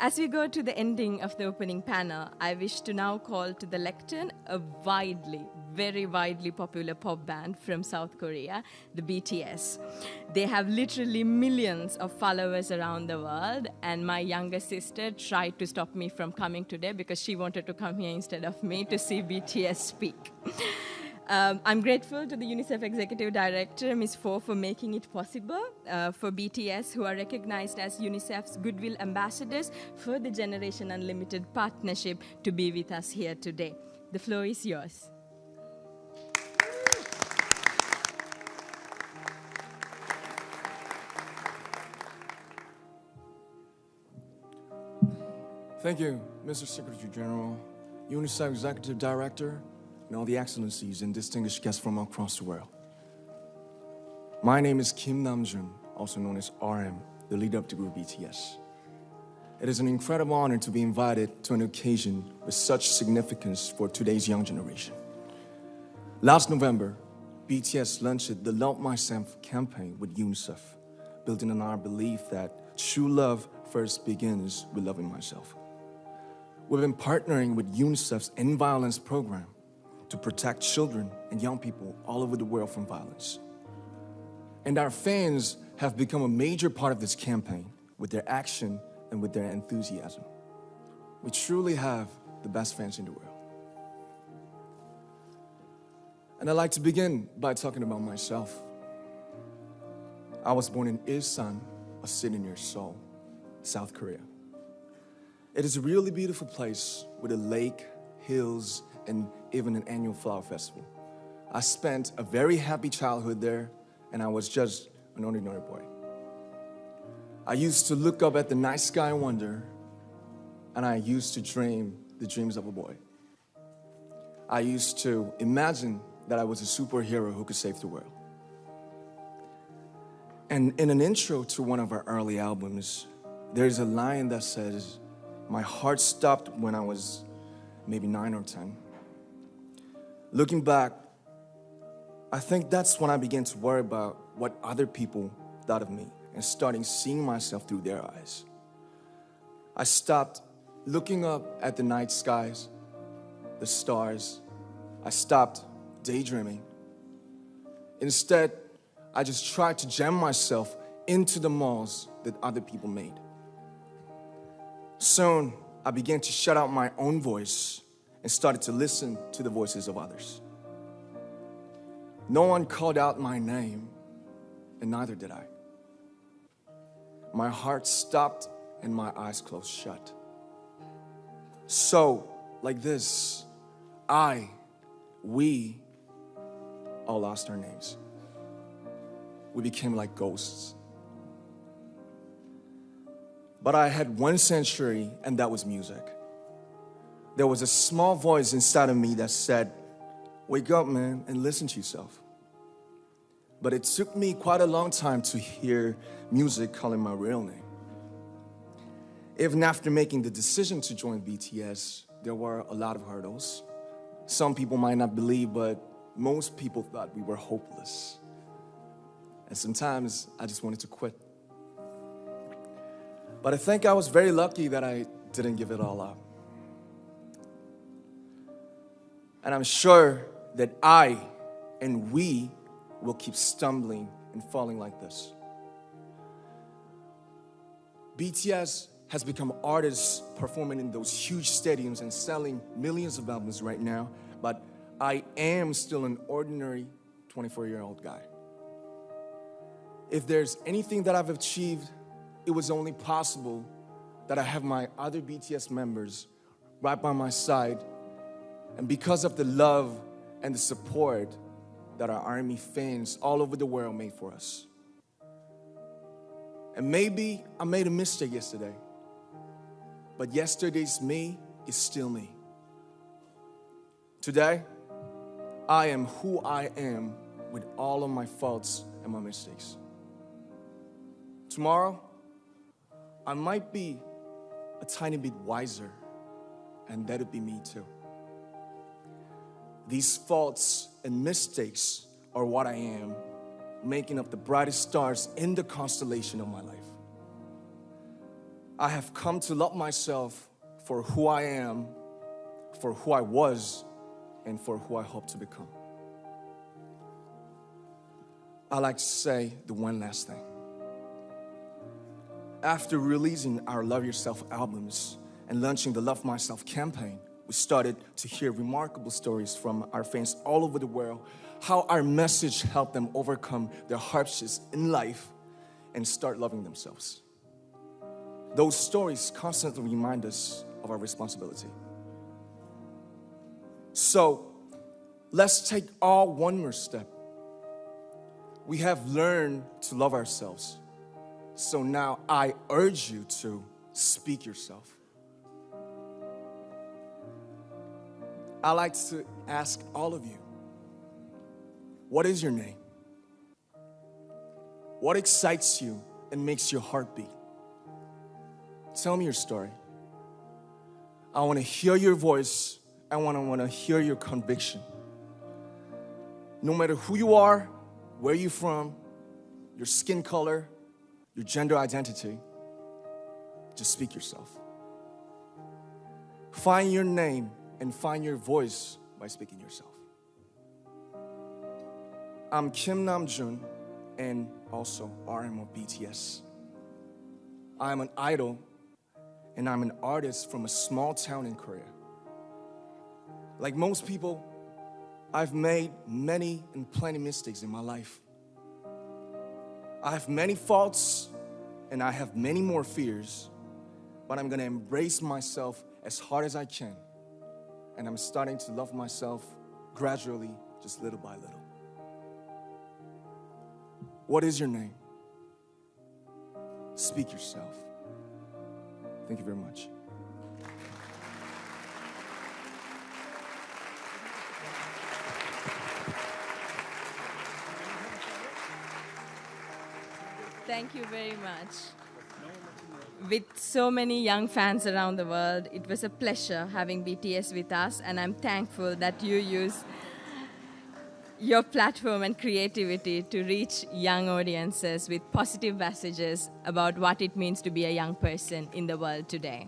As we go to the ending of the opening panel, I wish to now call to the lectern a very widely popular pop band from South Korea, the BTS. They have literally millions of followers around the world, and my younger sister tried to stop me from coming today because she wanted to come here instead of me to see BTS speak. I'm grateful to the UNICEF Executive Director, Ms. Fo, for making it possible for BTS, who are recognized as UNICEF's Goodwill Ambassadors for the Generation Unlimited partnership, to be with us here today. The floor is yours. Thank you, Mr. Secretary General, UNICEF Executive Director, and all the excellencies and distinguished guests from across the world. My name is namjoon, also known as RM, the leader of the group BTS. It is an incredible honor to be invited to an occasion with such significance for today's young generation. Last November, BTS launched the Love Myself campaign with UNICEF, building on our belief that true love first begins with loving myself. We've been partnering with UNICEF's End Violence program to protect children and young people all over the world from violence. And our fans have become a major part of this campaign with their action and with their enthusiasm. We truly have the best fans in the world. And I'd like to begin by talking about myself. I was born in Ilsan, a city near Seoul, South Korea. It is a really beautiful place with a lake, hills, and even an annual flower festival. I spent a very happy childhood there, and I was just an ordinary boy. I used to look up at the night sky and wonder, and I used to dream the dreams of a boy. I used to imagine that I was a superhero who could save the world. And in an intro to one of our early albums, there's a line that says, "My heart stopped when I was maybe 9 or 10. Looking back, I think that's when I began to worry about what other people thought of me and starting seeing myself through their eyes. I stopped looking up at the night skies, the stars. I stopped daydreaming. Instead, I just tried to jam myself into the malls that other people made. Soon, I began to shut out my own voice and started to listen to the voices of others. No one called out my name, and neither did I. My heart stopped and my eyes closed shut. So, like this, we all lost our names. We became like ghosts. But I had one sanctuary, and that was music. There was a small voice inside of me that said, "Wake up, man, and listen to yourself." But it took me quite a long time to hear music calling my real name. Even after making the decision to join BTS, there were a lot of hurdles. Some people might not believe, but most people thought we were hopeless. And sometimes I just wanted to quit. But I think I was very lucky that I didn't give it all up. And I'm sure that I and we will keep stumbling and falling like this. BTS has become artists performing in those huge stadiums and selling millions of albums right now, but I am still an ordinary 24-year-old guy. If there's anything that I've achieved, it was only possible that I have my other BTS members right by my side, and because of the love and the support that our ARMY fans all over the world made for us. And maybe I made a mistake yesterday, but yesterday's me is still me. Today, I am who I am with all of my faults and my mistakes. Tomorrow, I might be a tiny bit wiser, and that'll be me too. These faults and mistakes are what I am, making up the brightest stars in the constellation of my life. I have come to love myself for who I am, for who I was, and for who I hope to become. I like to say the one last thing. After releasing our Love Yourself albums and launching the Love Myself campaign, we started to hear remarkable stories from our fans all over the world, how our message helped them overcome their hardships in life and start loving themselves. Those stories constantly remind us of our responsibility. So, let's take all one more step. We have learned to love ourselves. So now I urge you to speak yourself. I like to ask all of you, what is your name? What excites you and makes your heart beat? Tell me your story. I want to hear your voice. I want to hear your conviction. No matter who you are, where you're from, your skin color, your gender identity, just speak yourself. Find your name and find your voice by speaking yourself. I'm Kim Namjoon and also RM of BTS. I'm an idol and I'm an artist from a small town in Korea. Like most people, I've made many and plenty mistakes in my life. I have many faults and I have many more fears, but I'm gonna embrace myself as hard as I can. And I'm starting to love myself gradually, just little by little. What is your name? Speak yourself. Thank you very much. Thank you very much. With so many young fans around the world, it was a pleasure having BTS with us, and I'm thankful that you use your platform and creativity to reach young audiences with positive messages about what it means to be a young person in the world today.